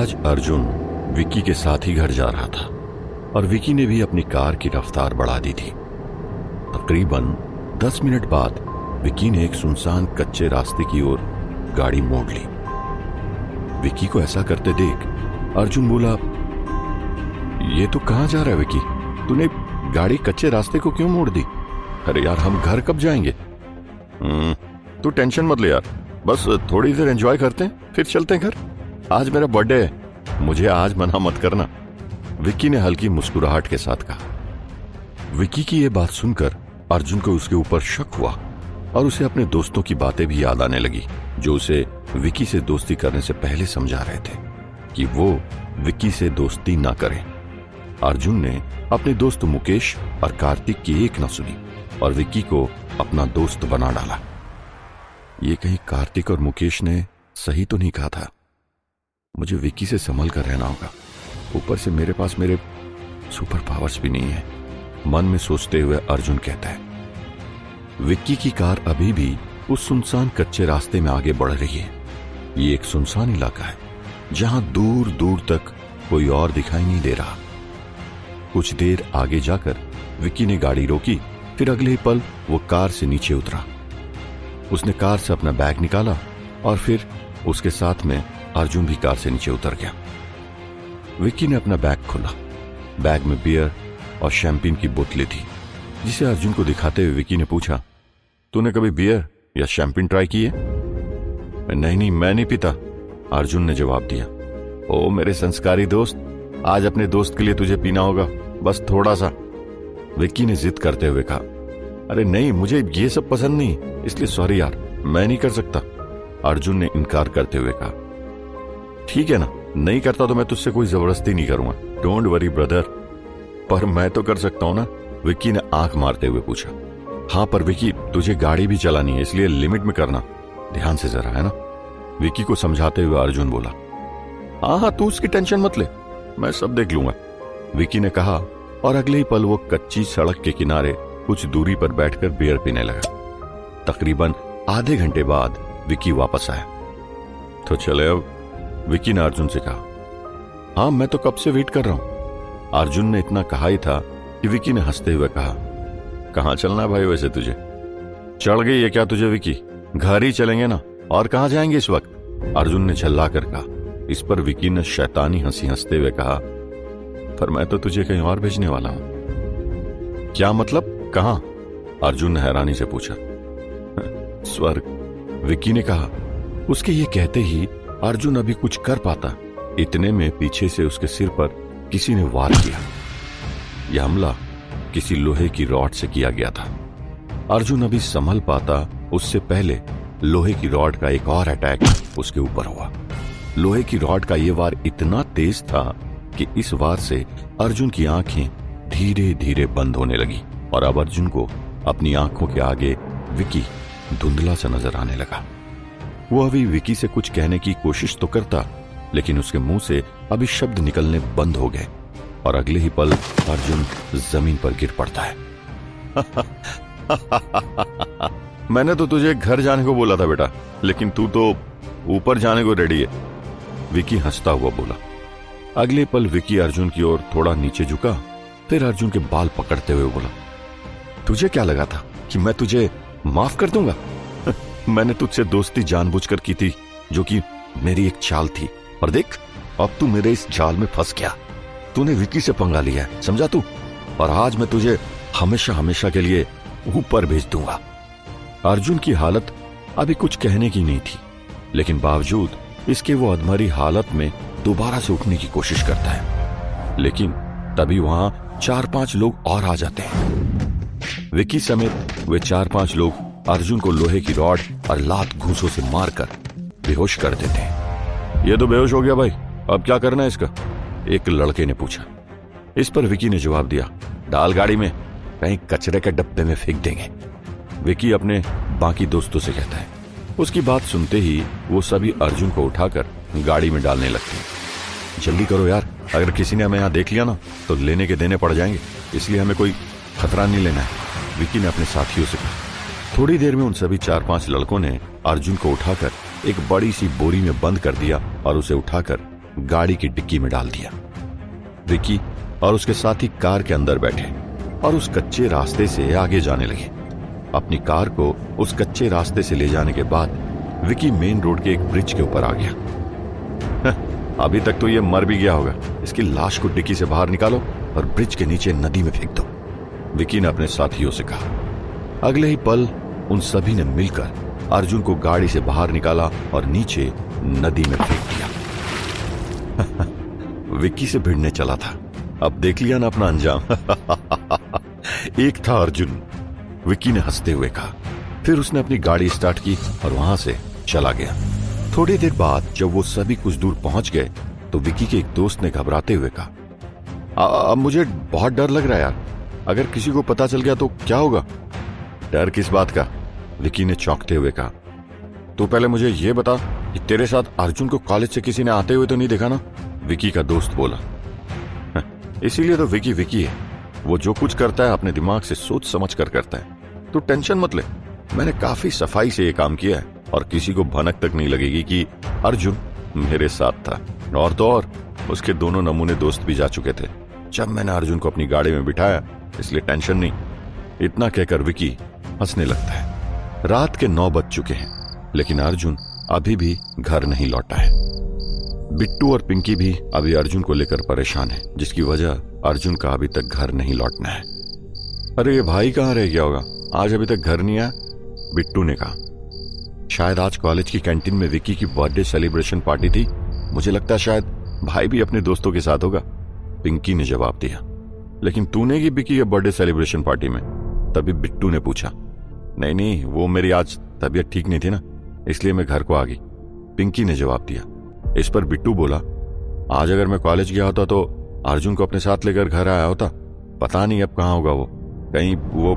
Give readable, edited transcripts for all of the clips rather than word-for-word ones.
आज अर्जुन विक्की के साथ ही घर जा रहा था और विक्की ने भी अपनी कार की रफ्तार बढ़ा दी थी। तकरीबन 10 मिनट बाद विक्की ने एक सुनसान कच्चे रास्ते की ओर गाड़ी मोड़ ली। विक्की को ऐसा करते देख अर्जुन बोला, ये तो कहां जा रहा है विक्की? तूने गाड़ी कच्चे रास्ते को क्यों मोड़ दी? अरे यार, हम घर कब जाएंगे? तू टेंशन मत ले यार, बस थोड़ी देर एंजॉय करते हैं फिर चलते हैं घर। आज मेरा बर्थडे है, मुझे आज मना मत करना, विक्की ने हल्की मुस्कुराहट के साथ कहा। विक्की की यह बात सुनकर अर्जुन को उसके ऊपर शक हुआ और उसे अपने दोस्तों की बातें भी याद आने लगी जो उसे विक्की से दोस्ती करने से पहले समझा रहे थे कि वो विक्की से दोस्ती ना करे। अर्जुन ने अपने दोस्त मुकेश और कार्तिक की एक न सुनी और विक्की को अपना दोस्त बना डाला। ये कहीं कार्तिक और मुकेश ने सही तो नहीं कहा था? मुझे विक्की से संभल कर रहना होगा, ऊपर से मेरे पास मेरे सुपर पावर्स भी नहीं है, मन में सोचते हुए अर्जुन कहता है। विक्की की कार अभी भी उस सुनसान कच्चे रास्ते में आगे बढ़ रही है। ये एक सुनसान इलाका है जहां दूर दूर तक कोई और दिखाई नहीं दे रहा। कुछ देर आगे जाकर विक्की ने गाड़ी रोकी, फिर अगले ही पल वो कार से नीचे उतरा। उसने कार से अपना बैग निकाला और फिर उसके साथ में अर्जुन भी कार से नीचे उतर गया। विक्की ने अपना बैग खोला। बैग में बियर और शैंपेन की बोतलें थी, जिसे अर्जुन को दिखाते हुए विक्की ने पूछा, तूने कभी बियर या शैंपेन ट्राई की है? नहीं, मैं नहीं पीता, अर्जुन ने जवाब दिया। ओ मेरे संस्कारी दोस्त, आज अपने दोस्त के लिए तुझे पीना होगा, बस थोड़ा सा, विक्की ने जिद करते हुए कहा। अरे नहीं, मुझे ये सब पसंद नहीं, इसलिए सॉरी यार, मैं नहीं कर सकता, अर्जुन ने इनकार करते हुए कहा। ठीक है ना, नहीं करता तो मैं तुझसे कोई जबरदस्ती नहीं करूंगा, डोंट वरी ब्रदर। पर मैं तो कर सकता हूं ना, विक्की ने आंख मारते हुए पूछा। हाँ पर विक्की, तुझे गाड़ी भी चलानी है, इसलिए लिमिट में करना, ध्यान से जरा, है ना, विक्की को समझाते हुए अर्जुन बोला। हाँ, तू उसकी टेंशन मत ले, मैं सब देख लूंगा, विक्की ने कहा और अगले ही पल वो कच्ची सड़क के किनारे कुछ दूरी पर बैठकर बियर पीने लगा। तकरीबन आधे घंटे बाद विक्की वापस आया। तो चले अब, विक्की ने अर्जुन से कहा। हाँ, मैं तो कब से वेट कर रहा हूं, अर्जुन ने इतना कहा ही था कि विक्की ने हंसते हुए कहा। कहां चलना है भाई वैसे तुझे? चढ़ गई है क्या तुझे विक्की? घर ही चलेंगे ना, और कहां जाएंगे इस वक्त, अर्जुन ने झल्ला कर कहा। इस पर विक्की ने शैतानी हंसी हंसते हुए कहा, पर मैं तो तुझे कहीं और भेजने वाला हूं। क्या मतलब, कहां? अर्जुन ने हैरानी से पूछा। स्वर्ग, विक्की ने कहा। उसके ये कहते ही अर्जुन अभी कुछ कर पाता, इतने में पीछे से उसके सिर पर किसी ने वार किया। यह हमला किसी लोहे की रॉड से किया गया था। अर्जुन अभी संभल पाता उससे पहले लोहे की रॉड का एक और अटैक उसके ऊपर हुआ। लोहे की रॉड का यह वार इतना तेज था कि इस वार से अर्जुन की आंखें धीरे धीरे बंद होने लगी और अब अर्जुन को अपनी आंखों के आगे विक्की धुंधला सा नजर आने लगा। वो अभी विक्की से कुछ कहने की कोशिश तो करता, लेकिन उसके मुंह से अभी शब्द निकलने बंद हो गए और अगले ही पल अर्जुन जमीन पर गिर पड़ता है। मैंने तो तुझे घर जाने को बोला था बेटा, लेकिन तू तो ऊपर जाने को रेडी है, विक्की हंसता हुआ बोला। अगले पल विक्की अर्जुन की ओर थोड़ा नीचे झुका, फिर अर्जुन के बाल पकड़ते हुए बोला, तुझे क्या लगा था कि मैं तुझे माफ कर दूंगा? मैंने तुझसे दोस्ती जानबूझकर की थी, जो कि मेरी एक चाल थी, और देख अब तू मेरे इस जाल में फंस गया। तूने विक्की से पंगा लिया है, समझा तू? और आज मैं तुझे हमेशा हमेशा के लिए ऊपर भेज दूंगा। अर्जुन की हालत अभी कुछ कहने की नहीं थी, लेकिन बावजूद इसके वो अधमरी हालत में दोबारा से उठने की कोशिश करता है। लेकिन तभी वहां 4-5 लोग और आ जाते हैं। विक्की समेत वे 4-5 लोग अर्जुन को लोहे की रॉड और लात घूंसों से मारकर बेहोश कर देते हैं। ये तो बेहोश हो गया भाई, अब क्या करना है इसका, एक लड़के ने पूछा। इस पर विक्की ने जवाब दिया, डाल गाड़ी में, कहीं कचरे के डब्बे में फेंक देंगे, विक्की अपने बाकी दोस्तों से कहता है। उसकी बात सुनते ही वो सभी अर्जुन को उठाकर गाड़ी में डालने लगते हैं। जल्दी करो यार, अगर किसी ने हमें यहाँ देख लिया ना तो लेने के देने पड़ जाएंगे, इसलिए हमें कोई खतरा नहीं लेना है, विक्की ने अपने साथियों से कहा। थोड़ी देर में उन सभी 4-5 लड़कों ने अर्जुन को उठाकर एक बड़ी सी बोरी में बंद कर दिया और उसे उठाकर गाड़ी की डिक्की में डाल दिया। विकी और उसके साथी कार के अंदर बैठे और उस कच्चे रास्ते से आगे जाने लगे। अपनी कार को उस कच्चे रास्ते से ले जाने के बाद विकी मेन रोड के एक ब्रिज के ऊपर आ गया। अभी तक तो ये मर भी गया होगा, इसकी लाश को डिक्की से बाहर निकालो और ब्रिज के नीचे नदी में फेंक दो, विकी ने अपने साथियों से कहा। अगले ही पल उन सभी ने मिलकर अर्जुन को गाड़ी से बाहर निकाला और नीचे नदी में फेंक दिया। विक्की से भिड़ने चला था, अब देख लिया ना अपना अंजाम। एक था अर्जुन, विक्की ने हंसते हुए कहा। फिर उसने अपनी गाड़ी स्टार्ट की और वहां से चला गया। थोड़ी देर बाद जब वो सभी कुछ दूर पहुंच गए तो विक्की के एक दोस्त ने घबराते हुए कहा, अब मुझे बहुत डर लग रहा है यार, अगर किसी को पता चल गया तो क्या होगा? डर किस बात का? विक्की ने चौंकते हुए कहा। तो पहले मुझे ये बता कि तेरे साथ अर्जुन को कॉलेज से किसी ने आते हुए तो नहीं देखा ना? विक्की का दोस्त बोला। इसीलिए तो विक्की विक्की है, वो जो कुछ करता है अपने दिमाग से सोच समझ कर करता है। तो टेंशन मत ले, मैंने काफी सफाई से ये काम किया है और किसी को भनक तक नहीं लगेगी कि अर्जुन मेरे साथ था। और तो और उसके दोनों नमूने दोस्त भी जा चुके थे जब मैंने अर्जुन को अपनी गाड़ी में बिठाया, इसलिए टेंशन नहीं। इतना कहकर विक्की हंसने लगता है। रात के 9 बज चुके हैं लेकिन अर्जुन अभी भी घर नहीं लौटा है। बिट्टू और पिंकी भी अभी अर्जुन को लेकर परेशान है, जिसकी वजह अर्जुन का अभी तक घर नहीं लौटना है। अरे ये भाई कहाँ रह गया होगा, आज अभी तक घर नहीं आया, बिट्टू ने कहा। शायद आज कॉलेज की कैंटीन में विक्की की बर्थडे सेलिब्रेशन पार्टी थी, मुझे लगता है शायद भाई भी अपने दोस्तों के साथ होगा, पिंकी ने जवाब दिया। लेकिन तूने की विक्की के बर्थडे सेलिब्रेशन पार्टी में? तभी बिट्टू ने पूछा। नहीं, वो मेरी आज तबीयत ठीक नहीं थी ना, इसलिए मैं घर को आ गई, पिंकी ने जवाब दिया। इस पर बिट्टू बोला, आज अगर मैं कॉलेज गया होता तो अर्जुन को अपने साथ लेकर घर आया होता, पता नहीं अब कहाँ होगा वो, कहीं वो।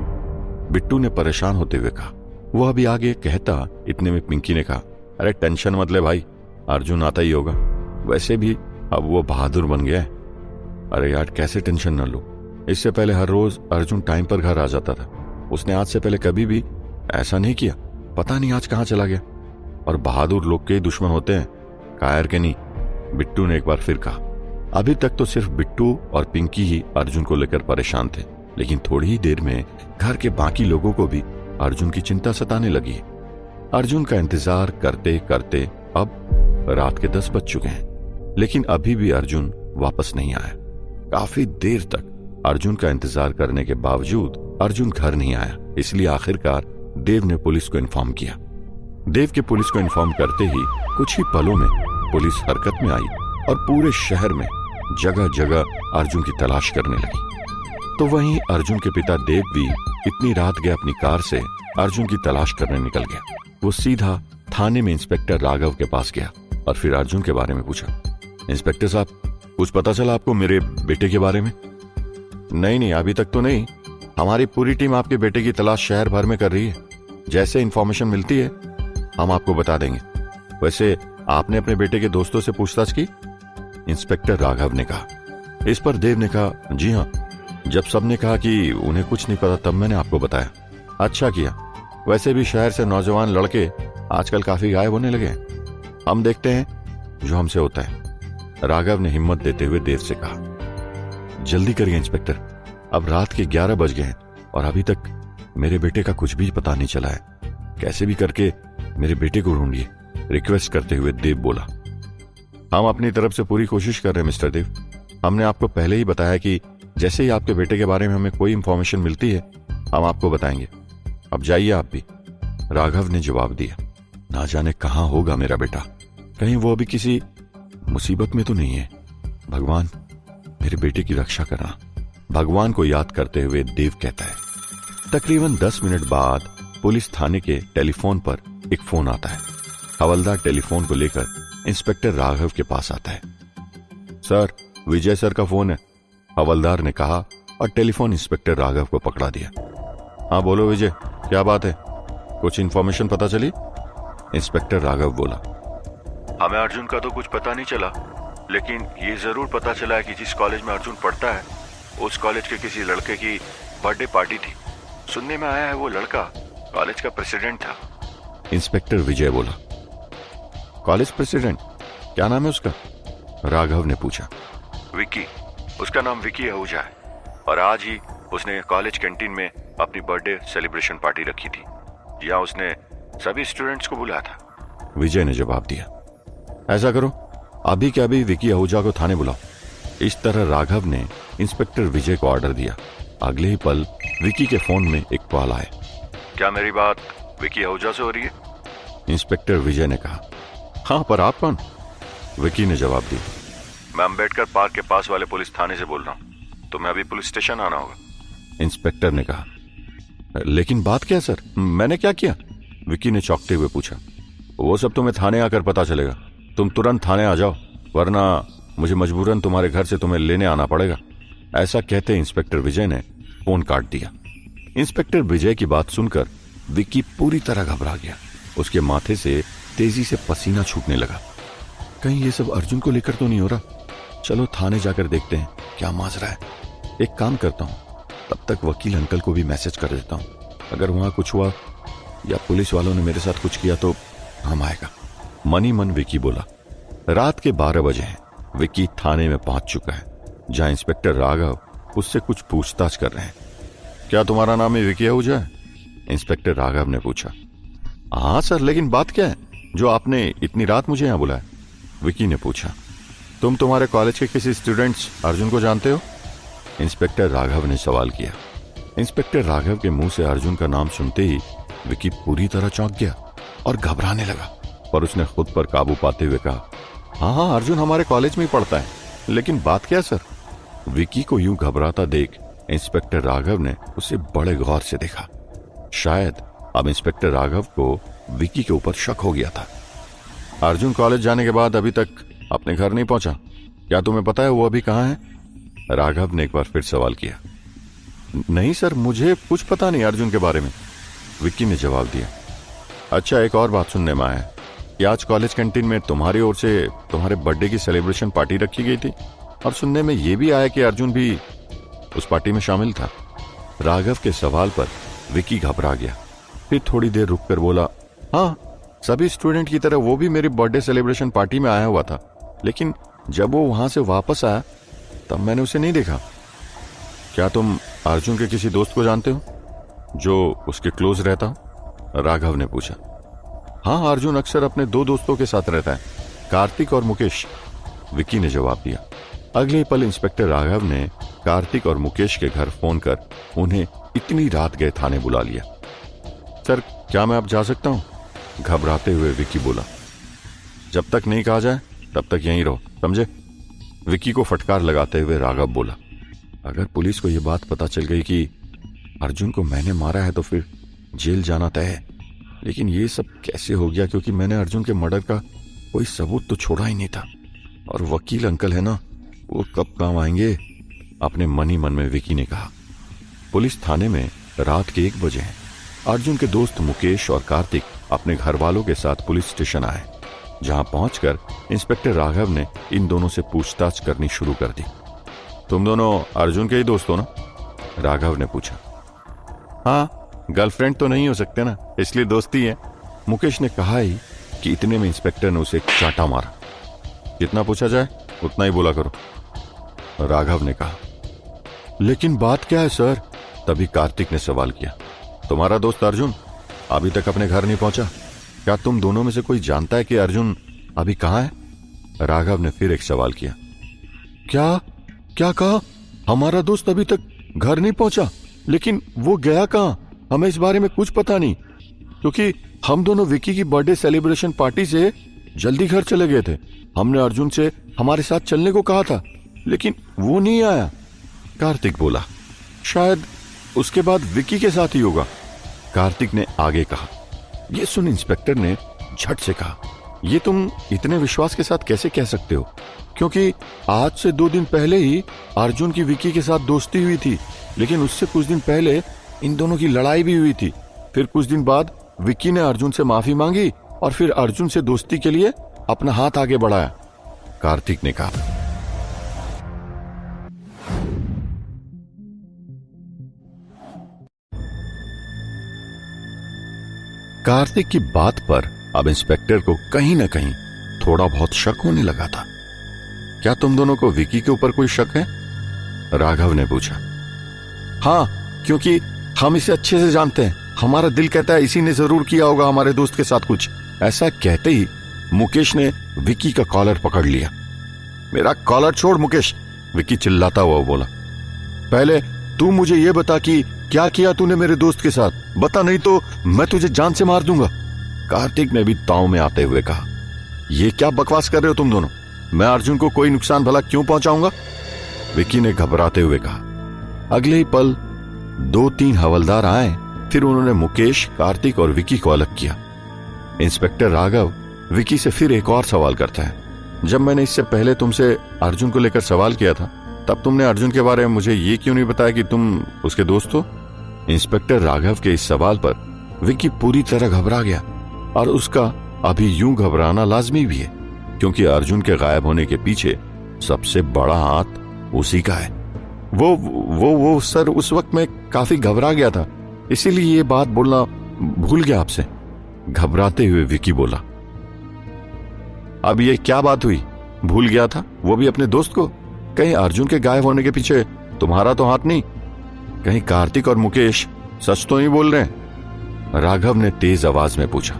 बिट्टू ने परेशान होते हुए कहा। वो अभी आगे कहता, इतने में पिंकी ने कहा, अरे टेंशन मत ले भाई, अर्जुन आता ही होगा, वैसे भी अब वो बहादुर बन गया है। अरे यार कैसे टेंशन न लो, इससे पहले हर रोज अर्जुन टाइम पर घर आ जाता था, उसने आज से पहले कभी भी ऐसा नहीं किया, पता नहीं आज कहाँ चला गया। और बहादुर लोग के ही दुश्मन होते हैं, कायर के नहीं, बिट्टू ने एक बार फिर कहा। अभी तक तो सिर्फ बिट्टू और पिंकी ही अर्जुन को लेकर परेशान थे, लेकिन थोड़ी ही देर में घर के बाकी लोगों को भी अर्जुन की चिंता सताने लगी। अर्जुन का इंतजार करते करते अब रात के 10 बज चुके हैं, लेकिन अभी भी अर्जुन वापस नहीं आया। काफी देर तक अर्जुन का इंतजार करने के बावजूद अर्जुन घर नहीं आया, इसलिए आखिरकार देव ने पुलिस को इन्फॉर्म किया। देव के पुलिस को इन्फॉर्म करते ही कुछ ही पलों में पुलिस हरकत में आई और पूरे शहर में जगह जगह अर्जुन की तलाश करने लगी। तो वहीं अर्जुन के पिता देव भी इतनी रात गए अपनी कार से अर्जुन की तलाश करने निकल गया। वो सीधा थाने में इंस्पेक्टर राघव के पास गया और फिर अर्जुन के बारे में पूछा। इंस्पेक्टर साहब, कुछ पता चला आपको मेरे बेटे के बारे में? नहीं, अभी तक तो नहीं, हमारी पूरी टीम आपके बेटे की तलाश शहर भर में कर रही है, जैसे इंफॉर्मेशन मिलती है हम आपको बता देंगे। वैसे आपने अपने बेटे के दोस्तों से पूछताछ की? इंस्पेक्टर राघव ने कहा। इस पर देव ने कहा, जी हाँ, जब सबने कहा कि उन्हें कुछ नहीं पता तब मैंने आपको बताया। अच्छा किया, वैसे भी शहर से नौजवान लड़के आजकल काफी गायब होने लगे हैं, हम देखते हैं जो हमसे होता है, राघव ने हिम्मत देते हुए देव से कहा। जल्दी करिए इंस्पेक्टर, अब रात के 11 बज गए हैं और अभी तक मेरे बेटे का कुछ भी पता नहीं चला है, कैसे भी करके मेरे बेटे को ढूंढिए, रिक्वेस्ट करते हुए देव बोला। हम अपनी तरफ से पूरी कोशिश कर रहे हैं मिस्टर देव, हमने आपको पहले ही बताया कि जैसे ही आपके बेटे के बारे में हमें कोई इंफॉर्मेशन मिलती है हम आपको बताएंगे, अब जाइए आप भी, राघव ने जवाब दिया। ना जाने कहां होगा मेरा बेटा, कहीं वो अभी किसी मुसीबत में तो नहीं है, भगवान मेरे बेटे की रक्षा करना, भगवान को याद करते हुए देव कहता है। तकरीबन 10 मिनट बाद पुलिस थाने के टेलीफोन पर एक फोन आता है। हवलदार टेलीफोन को लेकर इंस्पेक्टर राघव के पास आता है। सर, विजय सर का फोन है, हवलदार ने कहा और टेलीफोन इंस्पेक्टर राघव को पकड़ा दिया। हाँ बोलो विजय, क्या बात है, कुछ इंफॉर्मेशन पता चली? इंस्पेक्टर राघव बोला। हमें अर्जुन का तो कुछ पता नहीं चला, लेकिन ये जरूर पता चला है कि जिस कॉलेज में अर्जुन पढ़ता है उस कॉलेज के किसी लड़के की बर्थडे पार्टी थी, सुनने में आया है वो लड़का कॉलेज का प्रेसिडेंट था। इंस्पेक्टर विजय बोला। कॉलेज प्रेसिडेंट, क्या नाम है उसका? राघव ने पूछा। विक्की, उसका नाम विक्की आहूजा है और आज ही उसने कॉलेज कैंटीन में अपनी बर्थडे सेलिब्रेशन पार्टी रखी थी। यहाँ उसने सभी स्टूडेंट्स को बुलाया था। विजय ने जवाब दिया। ऐसा करो, अभी के अभी विक्की आहूजा को थाने बुलाओ। इस तरह राघव ने इंस्पेक्टर विजय को ऑर्डर दिया। अगले ही पल विक्की के फोन में एक कॉल आया। क्या मेरी बात विक्की आहूजा से हो रही है? इंस्पेक्टर विजय ने कहा। हाँ, पर आप कौन? विक्की ने जवाब दिया। मैं अंबेडकर पार्क के पास वाले पुलिस थाने से बोल रहा हूँ, तुम्हें अभी पुलिस स्टेशन आना होगा। इंस्पेक्टर ने कहा। लेकिन बात क्या है सर, मैंने क्या किया? विक्की ने चौंकते हुए पूछा। वो सब तुम्हें थाने आकर पता चलेगा। तुम तुरंत थाने आ जाओ, वरना मुझे मजबूरन तुम्हारे घर से तुम्हें लेने आना पड़ेगा। ऐसा कहते इंस्पेक्टर विजय ने फोन काट दिया। इंस्पेक्टर विजय की बात सुनकर विक्की पूरी तरह घबरा गया। उसके माथे से तेजी से पसीना छूटने लगा। कहीं ये सब अर्जुन को लेकर तो नहीं हो रहा? चलो थाने जाकर देखते हैं क्या माजरा है। एक काम करता हूं, तब तक वकील अंकल को भी मैसेज कर देता हूं। अगर वहां कुछ हुआ या पुलिस वालों ने मेरे साथ कुछ किया तो हम आएगा। मन ही मन विक्की बोला। रात के 12 बजे हैं। विक्की थाने में पहुंच चुका है, जहां इंस्पेक्टर राघव उससे कुछ पूछताछ कर रहे हैं। क्या तुम्हारा नाम है विक्की आहूजा? इंस्पेक्टर राघव ने पूछा। हाँ सर, लेकिन बात क्या है जो आपने इतनी रात मुझे यहां बुलाया? विक्की ने पूछा। तुम तुम्हारे कॉलेज के किसी स्टूडेंट्स अर्जुन को जानते हो? इंस्पेक्टर राघव ने सवाल किया। इंस्पेक्टर राघव के मुंह से अर्जुन का नाम सुनते ही विक्की पूरी तरह चौंक गया और घबराने लगा, पर उसने खुद पर काबू पाते हुए कहा, हाँ, अर्जुन हमारे कॉलेज में ही पढ़ता है। लेकिन बात क्या सर? विक्की को यूं घबराता देख इंस्पेक्टर राघव ने उसे बड़े गौर से देखा। शायद अब इंस्पेक्टर राघव को विक्की के ऊपर शक हो गया था। अर्जुन कॉलेज जाने के बाद अभी तक अपने घर नहीं पहुंचा। क्या तुम्हें पता है वो अभी कहां है? राघव ने एक बार फिर सवाल किया। नहीं सर, मुझे कुछ पता नहीं अर्जुन के बारे में, विक्की ने जवाब दिया। अच्छा, एक और बात सुनने में आया है कि आज कॉलेज कैंटीन में तुम्हारी ओर से तुम्हारे बर्थडे की सेलिब्रेशन पार्टी रखी गई थी, और सुनने में यह भी आया कि अर्जुन भी उस पार्टी में शामिल था। राघव के सवाल पर विक्की घबरा गया, फिर थोड़ी देर रुककर बोला, हाँ, सभी स्टूडेंट की तरह वो भी मेरी बर्थडे सेलिब्रेशन पार्टी में आया हुआ था, लेकिन जब वो वहां से वापस आया तब मैंने उसे नहीं देखा। क्या तुम अर्जुन के किसी दोस्त को जानते हो जो उसके क्लोज रहता हो? राघव ने पूछा। हाँ, अर्जुन अक्सर अपने 2 दोस्तों के साथ रहता है, कार्तिक और मुकेश, विक्की ने जवाब दिया। अगले ही पल इंस्पेक्टर राघव ने कार्तिक और मुकेश के घर फोन कर उन्हें इतनी रात गए थाने बुला लिया। सर, क्या मैं अब जा सकता हूं? घबराते हुए विक्की बोला। जब तक नहीं कहा जाए तब तक यहीं रहो, समझे? विक्की को फटकार लगाते हुए राघव बोला। अगर पुलिस को यह बात पता चल गई कि अर्जुन को मैंने मारा है तो फिर जेल जाना तय है। लेकिन ये सब कैसे हो गया, क्योंकि मैंने अर्जुन के मर्डर का कोई सबूत तो छोड़ा ही नहीं था। और वकील अंकल है ना, वो कब काम आएंगे? अपने मन ही मन में विक्की ने कहा। पुलिस थाने में रात के 1 बजे हैं। अर्जुन के दोस्त मुकेश और कार्तिक अपने घर वालों के साथ पुलिस स्टेशन आए, जहां पहुंचकर इंस्पेक्टर राघव ने इन दोनों से पूछताछ करनी शुरू कर दी। तुम दोनों अर्जुन के ही दोस्त हो ना? राघव ने पूछा। हाँ, गर्लफ्रेंड तो नहीं हो सकते ना, इसलिए दोस्ती है, मुकेश ने कहा ही कि इतने में इंस्पेक्टर ने उसे चाटा मारा। जितना पूछा जाए उतना ही बोला करो, राघव ने कहा। लेकिन बात क्या है सर? तभी कार्तिक ने सवाल किया। तुम्हारा दोस्त अर्जुन अभी तक अपने घर नहीं पहुंचा। क्या तुम दोनों में से कोई जानता है कि अर्जुन अभी कहां है? राघव ने फिर एक सवाल किया। क्या कहा? हमारा दोस्त अभी तक घर नहीं पहुंचा? लेकिन वो गया कहां? हमें इस बारे में कुछ पता नहीं, क्योंकि हम दोनों विक्की की बर्थडे सेलिब्रेशन पार्टी से जल्दी घर चले गए थे। हमने अर्जुन से हमारे साथ चलने को कहा था, लेकिन वो नहीं आया, कार्तिक बोला। शायद उसके बाद विक्की के साथ ही होगा, कार्तिक ने आगे कहा। यह सुन इंस्पेक्टर ने झट से कहा, ये तुम इतने विश्वास के साथ कैसे कह सकते हो? क्योंकि आज से 2 दिन पहले ही अर्जुन की विक्की के साथ दोस्ती हुई थी, लेकिन उससे कुछ दिन पहले इन दोनों की लड़ाई भी हुई थी। फिर कुछ दिन बाद विक्की ने अर्जुन से माफी मांगी और फिर अर्जुन से दोस्ती के लिए अपना हाथ आगे बढ़ाया, कार्तिक ने कहा। कार्तिक की बात पर अब इंस्पेक्टर को कहीं ना कहीं थोड़ा बहुत शक होने लगा था। क्या तुम दोनों को विकी के ऊपर कोई शक है? राघव ने पूछा। हाँ, क्योंकि हम इसे अच्छे से जानते हैं। हमारा दिल कहता है इसी ने जरूर किया होगा हमारे दोस्त के साथ कुछ। ऐसा कहते ही मुकेश ने विकी का कॉलर पकड़ लिया। मेरा कॉलर छोड़ मुकेश, विकी चिल्लाता हुआ बोला। पहले तू मुझे यह बता कि क्या किया तूने मेरे दोस्त के साथ, बता नहीं तो मैं तुझे जान से मार दूंगा। कार्तिक ने भी ताव में आते हुए कहा। ये क्या बकवास कर रहे हो तुम दोनों? मैं अर्जुन को कोई नुकसान भला क्यों पहुंचाऊंगा? विकी ने घबराते हुए कहा। अगले ही पल 2-3 हवलदार आए। फिर उन्होंने मुकेश, कार्तिक और विकी को अलग किया। इंस्पेक्टर राघव विकी से फिर एक और सवाल करता है। जब मैंने इससे पहले तुमसे अर्जुन को लेकर सवाल किया था, तब तुमने अर्जुन के बारे में मुझे ये क्यों नहीं बताया कि तुम उसके दोस्त हो? इंस्पेक्टर राघव के इस सवाल पर विकी पूरी तरह घबरा गया, और उसका अभी यूं घबराना लाजमी भी है, क्योंकि अर्जुन के गायब होने के पीछे सबसे बड़ा हाथ उसी का है। वो सर, उस वक्त मैं काफी घबरा गया था, इसीलिए ये बात बोलना भूल गया आपसे। घबराते हुए विकी बोला। अब ये क्या बात हुई? भूल गया था, वो भी अपने दोस्त को? कहीं अर्जुन के गायब होने के पीछे तुम्हारा तो हाथ नहीं? कहीं कार्तिक और मुकेश सच तो नहीं बोल रहे हैं? राघव ने तेज आवाज में पूछा।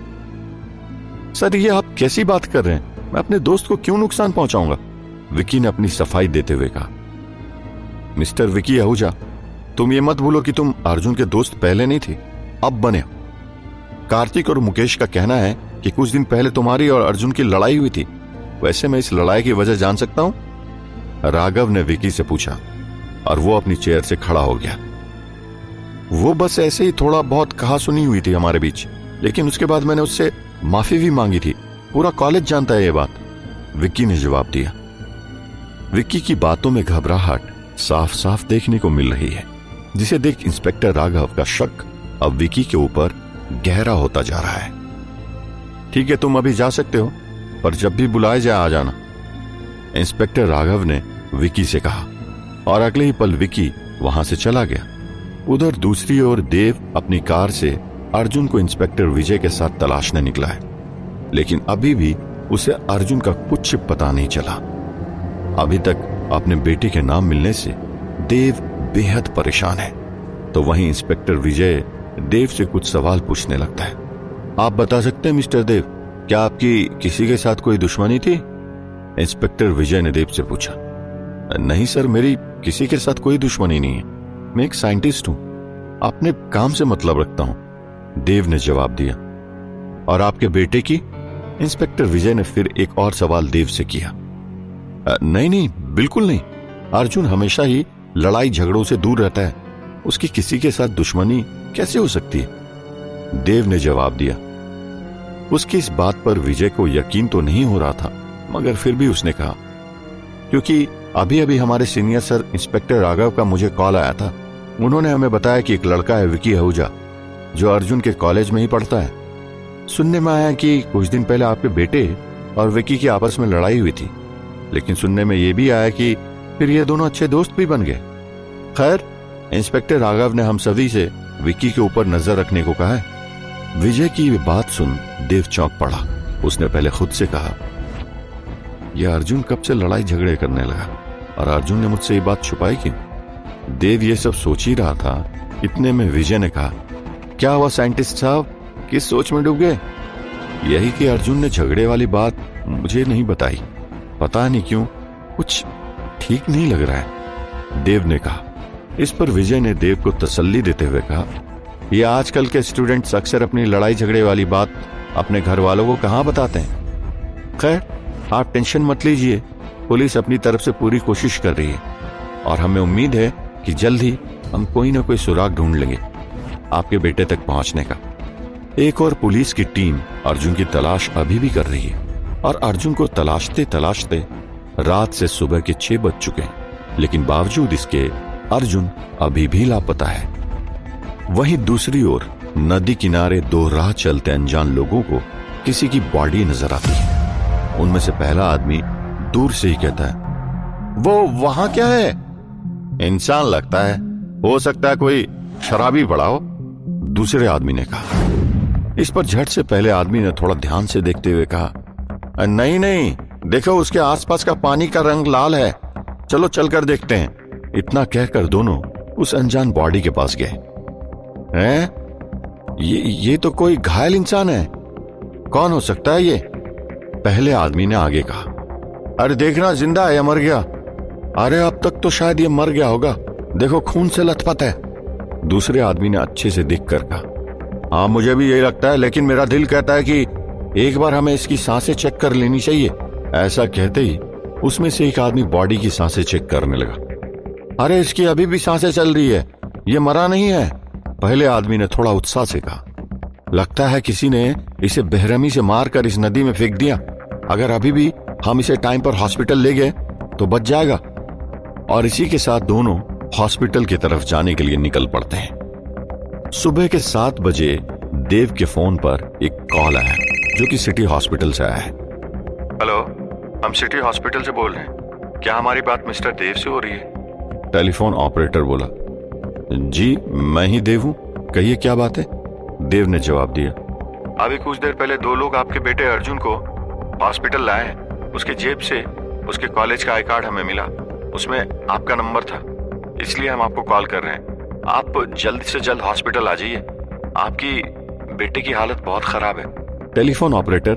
सर, ये आप कैसी बात कर रहे हैं? मैं अपने दोस्त को क्यों नुकसान पहुंचाऊंगा? विकी ने अपनी सफाई देते हुए कहा। मिस्टर विकी आहूजा, तुम ये मत भूलो कि तुम अर्जुन के दोस्त पहले नहीं थे, अब बने हो। कार्तिक और मुकेश का कहना है कि कुछ दिन पहले तुम्हारी और अर्जुन की लड़ाई हुई थी। वैसे मैं इस लड़ाई की वजह जान सकता हूं? राघव ने विकी से पूछा, और वो अपनी चेयर से खड़ा हो गया। वो बस ऐसे ही थोड़ा बहुत कहा सुनी हुई थी हमारे बीच, लेकिन उसके बाद मैंने उससे माफी भी मांगी थी। पूरा कॉलेज जानता है ये बात, विकी ने जवाब दिया। विकी की बातों में घबराहट साफ साफ देखने को मिल रही है, जिसे देख इंस्पेक्टर राघव का शक अब विकी के ऊपर गहरा होता जा रहा है। ठीक है, तुम अभी जा सकते हो, पर जब भी बुलाए जाए आ जाना, इंस्पेक्टर राघव ने विकी से कहा, और अगले ही पल विकी वहां से चला गया। उधर दूसरी ओर देव अपनी कार से अर्जुन को इंस्पेक्टर विजय के साथ तलाशने निकला है, लेकिन अभी भी उसे अर्जुन का कुछ पता नहीं चला। अभी तक अपने बेटे के नाम मिलने से देव बेहद परेशान है। तो वहीं इंस्पेक्टर विजय देव से कुछ सवाल पूछने लगता है। आप बता सकते हैं मिस्टर देव, क्या आपकी किसी के साथ कोई दुश्मनी थी? इंस्पेक्टर विजय ने देव से पूछा। नहीं सर, मेरी किसी के साथ कोई दुश्मनी नहीं है। मैं एक साइंटिस्ट हूं, अपने काम से मतलब रखता हूं, देव ने जवाब दिया। और आपके बेटे की? इंस्पेक्टर विजय ने फिर एक और सवाल देव से किया। नहीं, बिल्कुल नहीं। अर्जुन हमेशा ही लड़ाई झगड़ों से दूर रहता है, उसकी किसी के साथ दुश्मनी कैसे हो सकती है? देव ने जवाब दिया। उसकी इस बात पर विजय को यकीन तो नहीं हो रहा था, मगर फिर भी उसने कहा, क्योंकि अभी अभी हमारे सीनियर सर इंस्पेक्टर राघव का मुझे कॉल आया था। उन्होंने हमें बताया कि एक लड़का है विकी आहूजा, जो अर्जुन के कॉलेज में ही पढ़ता है। सुनने में आया कि कुछ दिन पहले आपके बेटे और विकी की आपस में लड़ाई हुई थी, लेकिन सुनने में यह भी आया कि फिर ये दोनों अच्छे दोस्त भी बन गए। खैर, इंस्पेक्टर राघव ने हम सभी से विकी के ऊपर नजर रखने को कहा है। विजय की ये बात सुन देव चौंक पड़ा। उसने पहले खुद से कहा, यह अर्जुन कब से लड़ाई झगड़े करने लगा, और अर्जुन ने मुझसे ये बात छुपाई क्यों? देव ये सब सोच ही रहा था, इतने में विजय ने कहा, क्या हुआ साइंटिस्ट साहब, किस सोच में डूब गए? यही कि अर्जुन ने झगड़े वाली बात मुझे नहीं बताई, पता नहीं क्यों कुछ ठीक नहीं लग रहा है, देव ने कहा। इस पर विजय ने देव को तसल्ली देते हुए कहा, ये आजकल के स्टूडेंट्स अक्सर अपनी लड़ाई झगड़े वाली बात अपने घर वालों को कहां बताते हैं। खैर, आप टेंशन मत लीजिए, पुलिस अपनी तरफ से पूरी कोशिश कर रही है, और हमें उम्मीद है कि जल्द ही हम कोई ना कोई सुराग ढूंढ लेंगे आपके बेटे तक पहुंचने का। एक और पुलिस की टीम अर्जुन की तलाश अभी भी कर रही है, और अर्जुन को तलाशते तलाशते रात से सुबह के 6 बज चुके हैं, लेकिन बावजूद इसके अर्जुन अभी भी लापता है। वहीं दूसरी ओर नदी किनारे 2 राह चलते अनजान लोगों को किसी की बॉडी नजर आती है। उनमें से पहला आदमी दूर से ही कहता है, वो वहां क्या है? इंसान लगता है, हो सकता है कोई शराबी पड़ा हो, दूसरे आदमी ने कहा। इस पर झट से पहले आदमी ने थोड़ा ध्यान से देखते हुए कहा, नहीं, देखो उसके आसपास का पानी का रंग लाल है, चलो चलकर देखते हैं। इतना कहकर दोनों उस अनजान बॉडी के पास गए। हैं? ये तो कोई घायल इंसान है, कौन हो सकता है ये? पहले आदमी ने आगे कहा। अरे देखना जिंदा है या मर गया? अरे अब तक तो शायद ये मर गया होगा, देखो खून से लथपथ है। दूसरे आदमी ने अच्छे से दिख कर कहा। हाँ मुझे भी यही लगता है, लेकिन मेरा दिल कहता है कि एक बार हमें इसकी सांसें चेक कर लेनी चाहिए। ऐसा कहते ही उसमें से एक आदमी बॉडी की सांसें चेक करने लगा। अरे इसकी अभी भी सांसें चल रही है, ये मरा नहीं है। पहले आदमी ने थोड़ा उत्साह से कहा। लगता है किसी ने इसे बेरहमी से मारकर इस नदी में फेंक दिया। अगर अभी भी हम इसे टाइम पर हॉस्पिटल ले गए तो बच जाएगा। और इसी के साथ दोनों हॉस्पिटल की तरफ जाने के लिए निकल पड़ते हैं। सुबह के 7 बजे देव के फोन पर एक कॉल आया जो कि सिटी हॉस्पिटल से आया है। हेलो, हम सिटी हॉस्पिटल से बोल रहे हैं, क्या हमारी बात मिस्टर देव से हो रही है? टेलीफोन ऑपरेटर बोला। जी मैं ही देव हूं, कहिए क्या बात है? देव ने जवाब दिया। अभी कुछ देर पहले 2 लोग आपके बेटे अर्जुन को हॉस्पिटल लाए हैं। उसके जेब से उसके कॉलेज का आई कार्ड हमें मिला, उसमें आपका नंबर था, इसलिए हम आपको कॉल कर रहे हैं। आप जल्द से जल्द हॉस्पिटल आ जाइए, आपकी बेटे की हालत बहुत खराब है। टेलीफोन ऑपरेटर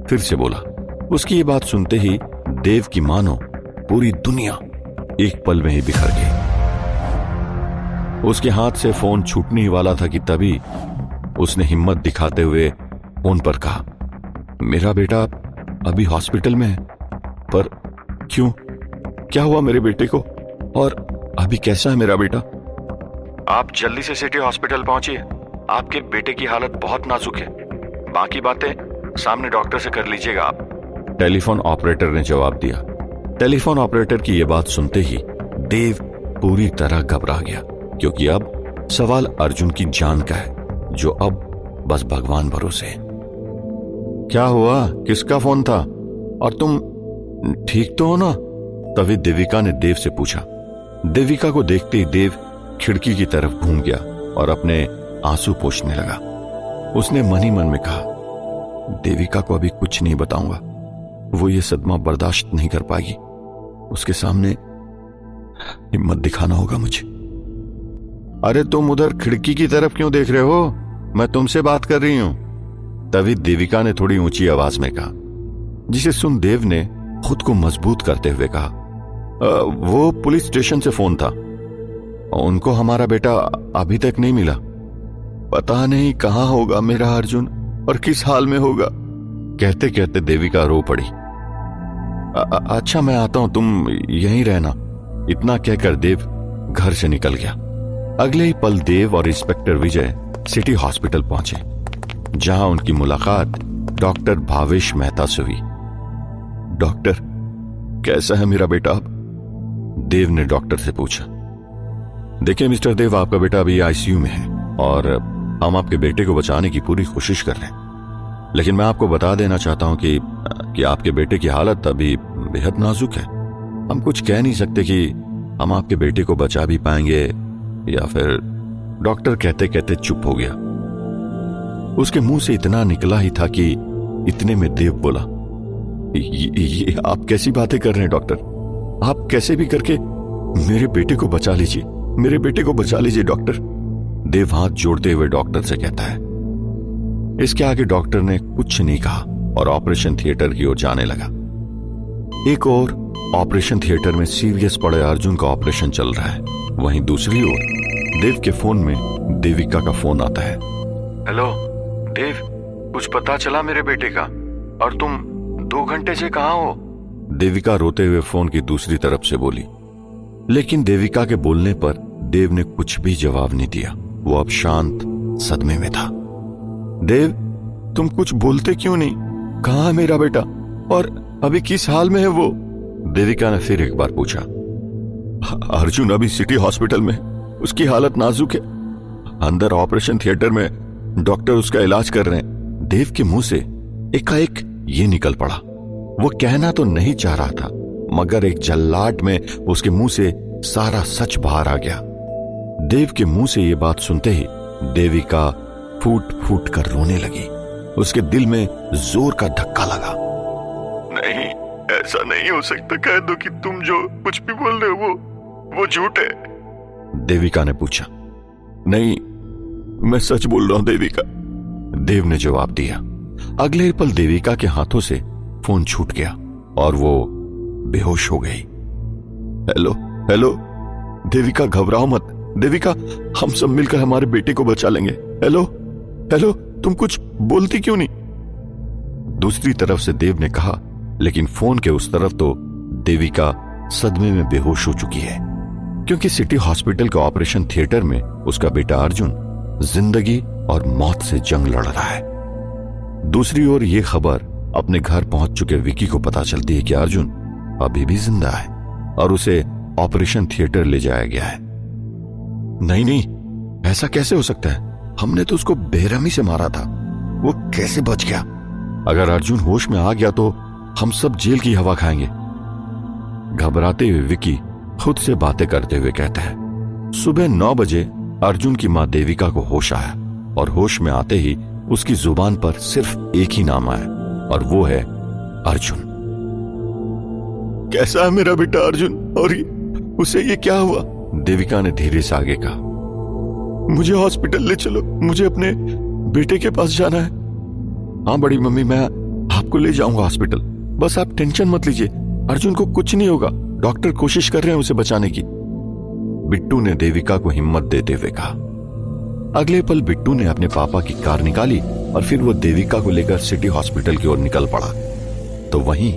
फिर से बोला। उसकी ये बात सुनते ही देव की मानो पूरी दुनिया एक पल में ही बिखर गई। उसके हाथ से फोन छूटने ही वाला था कि तभी उसने हिम्मत दिखाते हुए फोन पर कहा, मेरा बेटा अभी हॉस्पिटल में है, पर क्यों? क्या हुआ मेरे बेटे को? और अभी कैसा है मेरा बेटा? आप जल्दी से सिटी हॉस्पिटल पहुंचिए, आपके बेटे की हालत बहुत नाजुक है। बाकी बातें सामने डॉक्टर से कर लीजिएगा आप। टेलीफोन ऑपरेटर ने जवाब दिया। टेलीफोन ऑपरेटर की यह बात सुनते ही देव पूरी तरह घबरा गया, क्योंकि अब सवाल अर्जुन की जान का है, जो अब बस भगवान भरोसे है। क्या हुआ? किसका फोन था? और तुम ठीक तो हो ना? तभी देविका ने देव से पूछा। देविका को देखते ही देव खिड़की की तरफ घूम गया और अपने आंसू पोंछने लगा। उसने मन ही मन में कहा, देविका को अभी कुछ नहीं बताऊंगा, वो ये सदमा बर्दाश्त नहीं कर पाएगी। उसके सामने हिम्मत दिखाना होगा मुझे। अरे तुम उधर खिड़की की तरफ क्यों देख रहे हो? मैं तुमसे बात कर रही हूं। तभी देविका ने थोड़ी ऊंची आवाज में कहा, जिसे सुन देव ने खुद को मजबूत करते हुए कहा, वो पुलिस स्टेशन से फोन था, उनको हमारा बेटा अभी तक नहीं मिला। पता नहीं कहां होगा मेरा अर्जुन और किस हाल में होगा। कहते कहते देविका रो पड़ी। अच्छा मैं आता हूं, तुम यहीं रहना। इतना कहकर देव घर से निकल गया। अगले ही पल देव और इंस्पेक्टर विजय सिटी हॉस्पिटल पहुंचे, जहां उनकी मुलाकात डॉक्टर भावेश मेहता से हुई। डॉक्टर, कैसा है मेरा बेटा अब? देव ने डॉक्टर से पूछा। देखिए मिस्टर देव, आपका बेटा अभी आईसीयू में है और हम आपके बेटे को बचाने की पूरी कोशिश कर रहे हैं। लेकिन मैं आपको बता देना चाहता हूं कि आपके बेटे की हालत अभी बेहद नाजुक है। हम कुछ कह नहीं सकते कि हम आपके बेटे को बचा भी पाएंगे या फिर। डॉक्टर कहते कहते चुप हो गया। उसके मुंह से इतना निकला ही था कि इतने में देव बोला, ये आप कैसी बातें कर रहे हैं डॉक्टर? आप कैसे भी करके मेरे बेटे को बचा लीजिए, मेरे बेटे को बचा लीजिए डॉक्टर। देव हाथ जोड़ते हुए डॉक्टर से कहता है। इसके आगे डॉक्टर ने कुछ नहीं कहा और ऑपरेशन थिएटर की ओर जाने लगा। एक और ऑपरेशन थिएटर में सीरियस पड़े अर्जुन का ऑपरेशन चल रहा है। वहीं दूसरी ओर देव के फोन में देविका का फोन आता है। हेलो देव, कुछ पता चला मेरे बेटे का? और तुम 2 घंटे से कहां हो? देविका रोते हुए फोन की दूसरी तरफ से बोली। लेकिन देविका के बोलने पर देव ने कुछ भी जवाब नहीं दिया। वो अब शांत सदमे में था। देव, तुम कुछ बोलते क्यों नहीं? कहां है मेरा बेटा और अभी किस हाल में है वो? देविका ने फिर एक बार पूछा। अर्जुन अभी सिटी हॉस्पिटल में, उसकी हालत नाजुक है। अंदर ऑपरेशन थिएटर में डॉक्टर उसका इलाज कर रहे हैं। देव के मुंह से एकाएक ये निकल पड़ा। वो कहना तो नहीं चाह रहा था, मगर एक जल्लाट में उसके मुंह से सारा सच बाहर आ गया। देव के मुंह से ये बात सुनते ही देविका फूट फूट कर रोने लगी। उसके दिल में जोर का धक्का लगा। नहीं, ऐसा नहीं हो सकता, कह दो कि तुम जो कुछ भी बोल रहे हो वो झूठ है। देविका ने पूछा। नहीं, मैं सच बोल रहा हूं देविका, देव ने जवाब दिया। अगले पल देविका के हाथों से फोन छूट गया और वो बेहोश हो गई। हेलो हेलो, देविका घबराओ मत, देविका हम सब मिलकर हमारे बेटे को बचा लेंगे। हेलो हेलो, तुम कुछ बोलती क्यों नहीं? दूसरी तरफ से देव ने कहा, लेकिन फोन के उस तरफ तो देविका सदमे में बेहोश हो चुकी है, क्योंकि सिटी हॉस्पिटल के ऑपरेशन थिएटर में उसका बेटा अर्जुन जिंदगी और मौत से जंग लड़ रहा है। दूसरी ओर यह खबर अपने घर पहुंच चुके विकी को पता चलती है कि अर्जुन अभी भी जिंदा है और उसे ऑपरेशन थिएटर ले जाया गया है। नहीं नहीं, ऐसा कैसे हो सकता है? हमने तो उसको बेरहमी से मारा था, वो कैसे बच गया? अगर अर्जुन होश में आ गया तो हम सब जेल की हवा खाएंगे। घबराते हुए विकी खुद से बातें करते हुए कहता है। सुबह 9 बजे अर्जुन की मां देविका को होश आया और होश में आते ही उसकी जुबान पर सिर्फ एक ही नाम आया और वो है अर्जुन। कैसा है मेरा बेटा अर्जुन, और उसे ये क्या हुआ? देविका ने धीरे से आगे कहा। मुझे हॉस्पिटल ले चलो, मुझे अपने बेटे के पास जाना है। हाँ बड़ी मम्मी, मैं आपको ले जाऊंगा हॉस्पिटल, बस आप टेंशन मत लीजिए, अर्जुन को कुछ नहीं होगा, डॉक्टर कोशिश कर रहे हैं उसे बचाने की, बिट्टू ने देविका को हिम्मत देते हुए कहा। अगले पल बिट्टू ने अपने पापा की कार निकाली और फिर वो देविका को लेकर सिटी हॉस्पिटल की ओर निकल पड़ा। तो वहीं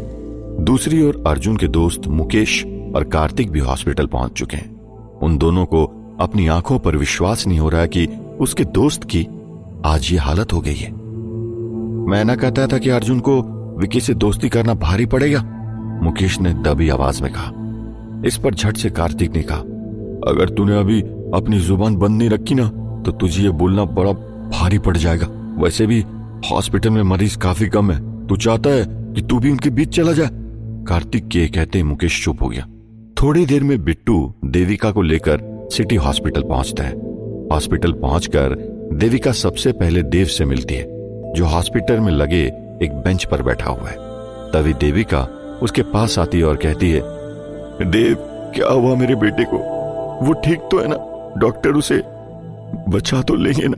दूसरी ओर अर्जुन के दोस्त मुकेश और कार्तिक भी हॉस्पिटल पहुंच चुके हैं। उन दोनों को अपनी आंखों पर विश्वास नहीं हो रहा है कि उसके दोस्त की आज ये हालत हो गई है। मैं ना कहता था कि अर्जुन को विकी से दोस्ती करना भारी पड़ेगा, मुकेश ने दबी आवाज में कहा। इस पर झट से कार्तिक ने कहा, अगर तूने अभी अपनी जुबान बंद नहीं रखी ना तो तुझे ये बोलना बड़ा भारी पड़ जाएगा। वैसे भी हॉस्पिटल में मरीज काफी कम है, तू चाहता है कि तू भी उनके बीच चला जाए? कार्तिक के कहते मुकेश चुप हो गया। थोड़ी देर में बिट्टू देविका को लेकर सिटी हॉस्पिटल पहुंचता है। हॉस्पिटल पहुंचकर देविका सबसे पहले देव से मिलती है, जो हॉस्पिटल में लगे एक बेंच पर बैठा हुआ है। तभी देविका उसके पास आती है और कहती है, देव क्या हुआ मेरे बेटे को? वो ठीक तो है ना? डॉक्टर उसे बचा तो लेंगे ना?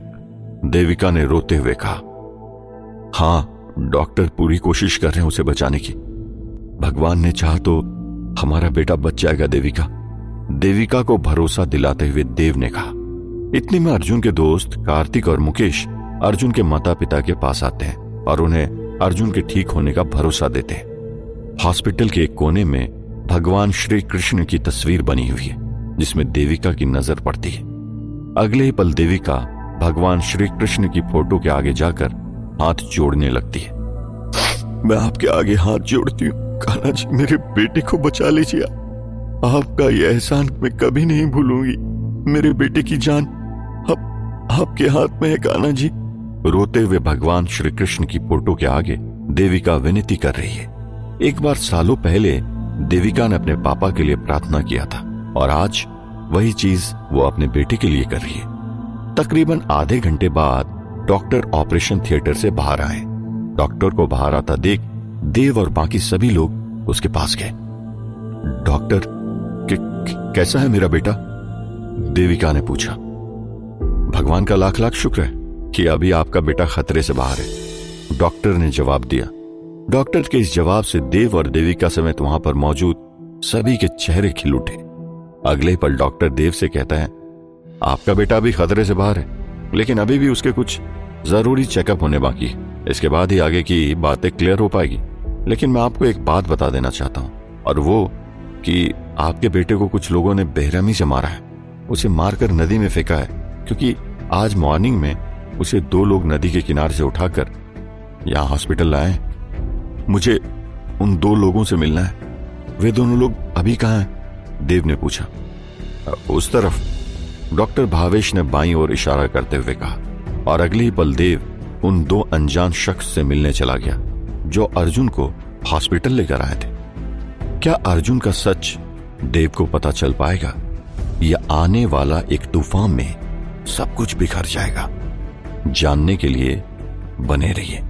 देविका ने रोते हुए कहा, हाँ डॉक्टर पूरी कोशिश कर रहे हैं उसे बचाने की, भगवान ने चाहा तो हमारा बेटा बच जाएगा देविका। देविका को भरोसा दिलाते हुए देव ने कहा। इतने में अर्जुन के दोस्त कार्तिक और मुकेश अर्जुन के माता पिता के पास आते हैं और उन्हें अर्जुन के ठीक होने का भरोसा देते हैं। हॉस्पिटल के एक कोने में भगवान श्री कृष्ण की तस्वीर बनी हुई है, जिसमें देविका की नजर पड़ती है। अगले ही पल देविका भगवान श्री कृष्ण की फोटो के आगे जाकर हाथ जोड़ने लगती है। मैं आपके आगे हाथ जोड़ती हूँ कान्हा जी, मेरे बेटे को बचा लीजिए, आपका यह एहसान मैं कभी नहीं भूलूंगी। मेरे बेटे की जान अब आपके हाथ में है कान्हा जी। रोते हुए भगवान श्री कृष्ण की फोटो के आगे देविका विनती कर रही है। एक बार सालों पहले देविका ने अपने पापा के लिए प्रार्थना किया था और आज वही चीज वो अपने बेटे के लिए कर रही है। तकरीबन आधे घंटे बाद डॉक्टर ऑपरेशन थिएटर से बाहर आए। डॉक्टर को बाहर आता देख देव और बाकी सभी लोग उसके पास गए। डॉक्टर कैसा है मेरा बेटा? देविका ने पूछा। भगवान का लाख लाख शुक्र है कि अभी आपका बेटा खतरे से बाहर है, डॉक्टर ने जवाब दिया। डॉक्टर के इस जवाब से देव और देविका समेत वहां पर मौजूद सभी के चेहरे खिल उठे। अगले पल डॉक्टर देव से कहता है, आपका बेटा अभी खतरे से बाहर है, लेकिन अभी भी उसके कुछ जरूरी चेकअप होने बाकी है, इसके बाद ही आगे की बातें क्लियर हो पाएगी। लेकिन मैं आपको एक बात बता देना चाहता हूं, और वो कि आपके बेटे को कुछ लोगों ने बेरहमी से मारा है, उसे मारकर नदी में फेंका है, क्योंकि आज मॉर्निंग में उसे 2 लोग नदी के किनारे से उठाकर यहां हॉस्पिटल लाए। मुझे उन 2 लोगों से मिलना है। वे दोनों लोग अभी कहां हैं? देव ने पूछा। उस तरफ, डॉक्टर भावेश ने बाईं ओर इशारा करते हुए कहा, और अगले ही पल देव उन 2 अनजान शख्स से मिलने चला गया जो अर्जुन को हॉस्पिटल लेकर आए थे। क्या अर्जुन का सच देव को पता चल पाएगा या आने वाला एक तूफान में सब कुछ बिखर जाएगा? जानने के लिए बने रहिए।